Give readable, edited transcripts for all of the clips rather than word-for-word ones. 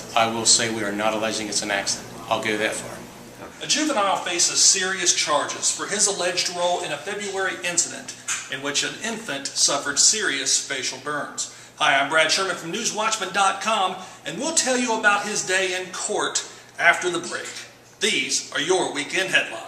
but I will say we are not alleging it's an accident. I'll go that far. A juvenile faces serious charges for his alleged role in a February incident in which an infant suffered serious facial burns. Hi, I'm Brad Sherman from newswatchman.com, and we'll tell you about his day in court after the break. These are your weekend headlines.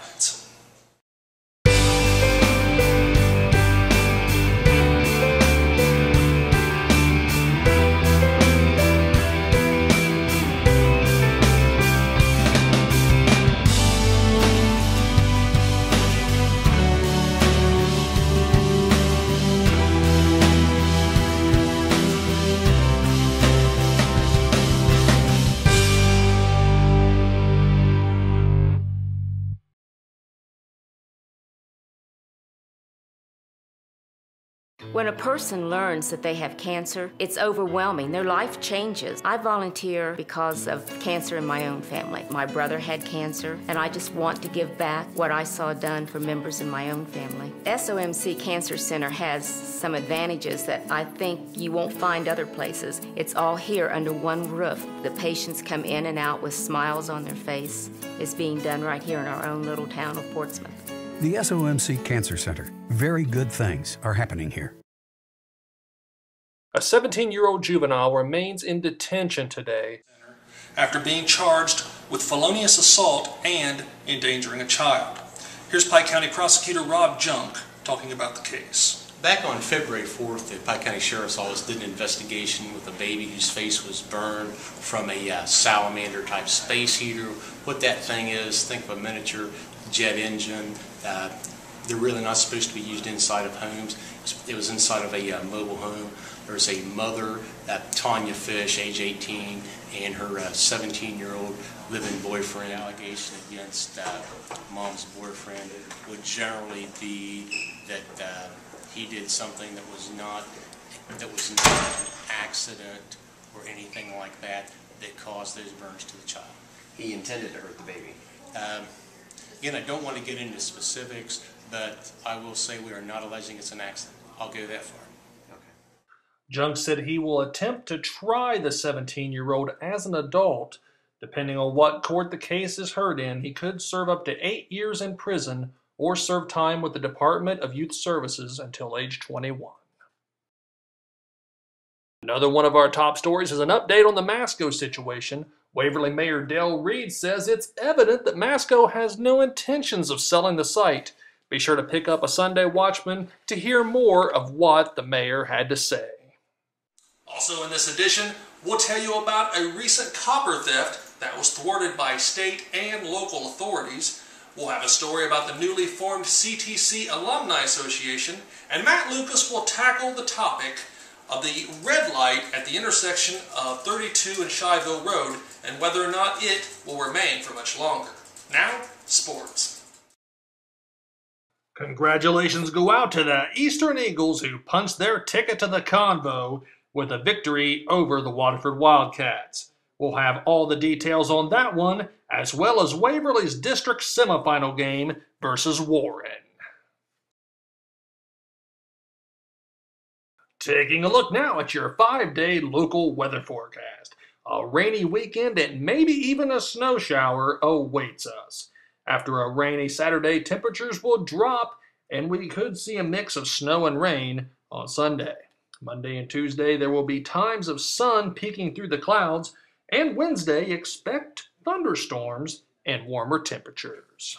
When a person learns that they have cancer, it's overwhelming. Their life changes. I volunteer because of cancer in my own family. My brother had cancer, and I just want to give back what I saw done for members in my own family. SOMC Cancer Center has some advantages that I think you won't find other places. It's all here under one roof. The patients come in and out with smiles on their face. It's being done right here in our own little town of Portsmouth. The SOMC Cancer Center. Very good things are happening here. A 17-year-old juvenile remains in detention today after being charged with felonious assault and endangering a child. Here's Pike County Prosecutor Rob Junk talking about the case. Back on February 4th, the Pike County Sheriff's Office did an investigation with a baby whose face was burned from a salamander-type space heater. What that thing is, think of a miniature jet engine. They're really not supposed to be used inside of homes. It was inside of a mobile home. There was a mother, Tanya Fish, age 18, and her 17-year-old live-in boyfriend. Allegation against mom's boyfriend would generally be that he did something that was not an accident or anything like that that caused those burns to the child. He intended to hurt the baby. Again, I don't want to get into specifics, but I will say we are not alleging it's an accident. I'll go that far. Okay. Junk said he will attempt to try the 17-year-old as an adult. Depending on what court the case is heard in, he could serve up to 8 years in prison or serve time with the Department of Youth Services until age 21. Another one of our top stories is an update on the Masco situation. Waverly Mayor Dale Reed says it's evident that Masco has no intentions of selling the site. Be sure to pick up a Sunday Watchman to hear more of what the mayor had to say. Also in this edition, we'll tell you about a recent copper theft that was thwarted by state and local authorities. We'll have a story about the newly formed CTC Alumni Association, and Matt Lucas will tackle the topic of the red light at the intersection of 32 and Shyville Road and whether or not it will remain for much longer. Now, sports. Congratulations go out to the Eastern Eagles who punched their ticket to the Convo with a victory over the Waterford Wildcats. We'll have all the details on that one, as well as Waverly's district semifinal game versus Warren. Taking a look now at your 5-day local weather forecast. A rainy weekend and maybe even a snow shower awaits us. After a rainy Saturday, temperatures will drop and we could see a mix of snow and rain on Sunday. Monday and Tuesday, there will be times of sun peeking through the clouds, and Wednesday, expect thunderstorms and warmer temperatures.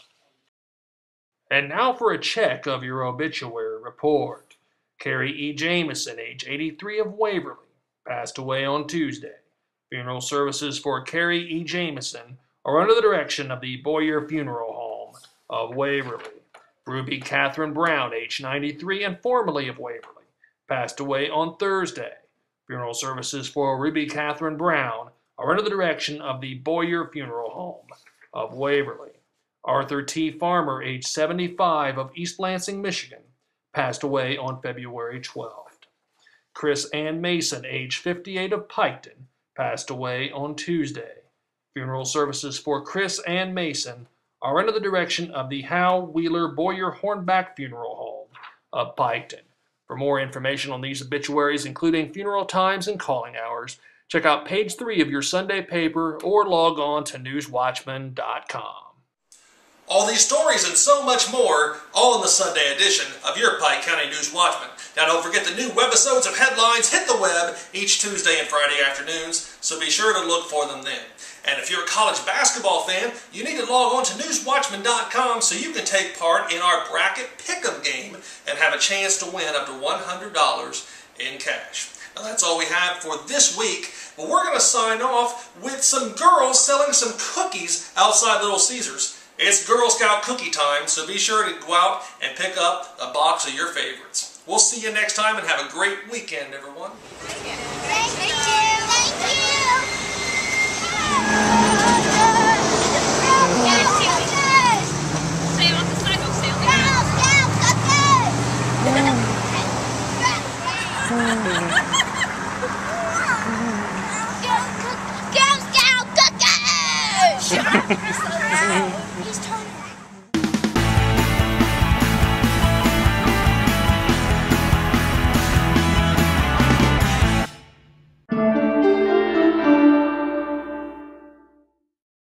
And now for a check of your obituary report. Carrie E. Jameson, age 83 of Waverly, passed away on Tuesday. Funeral services for Carrie E. Jameson are under the direction of the Boyer Funeral Home of Waverly. Ruby Catherine Brown, age 93 and formerly of Waverly, passed away on Thursday. Funeral services for Ruby Catherine Brown are under the direction of the Boyer Funeral Home of Waverly. Arthur T. Farmer, age 75 of East Lansing, Michigan, passed away on February 12th. Chris Ann Mason, age 58 of Piketon, passed away on Tuesday. Funeral services for Chris Ann Mason are under the direction of the Hal Wheeler Boyer Hornback Funeral Home of Piketon. For more information on these obituaries, including funeral times and calling hours, Check out page 3 of your Sunday paper or log on to newswatchman.com. All these stories and so much more, all in the Sunday edition of your Pike County News Watchman. Now don't forget the new webisodes of headlines hit the web each Tuesday and Friday afternoons, so be sure to look for them then. And if you're a college basketball fan, you need to log on to newswatchman.com so you can take part in our bracket pick'em game and have a chance to win up to $100 in cash. Now that's all we have for this week, but we're going to sign off with some girls selling some cookies outside Little Caesars. It's Girl Scout cookie time, so be sure to go out and pick up a box of your favorites. We'll see you next time and have a great weekend, everyone. Thank you. Thank you. Girl Scout cookies! He's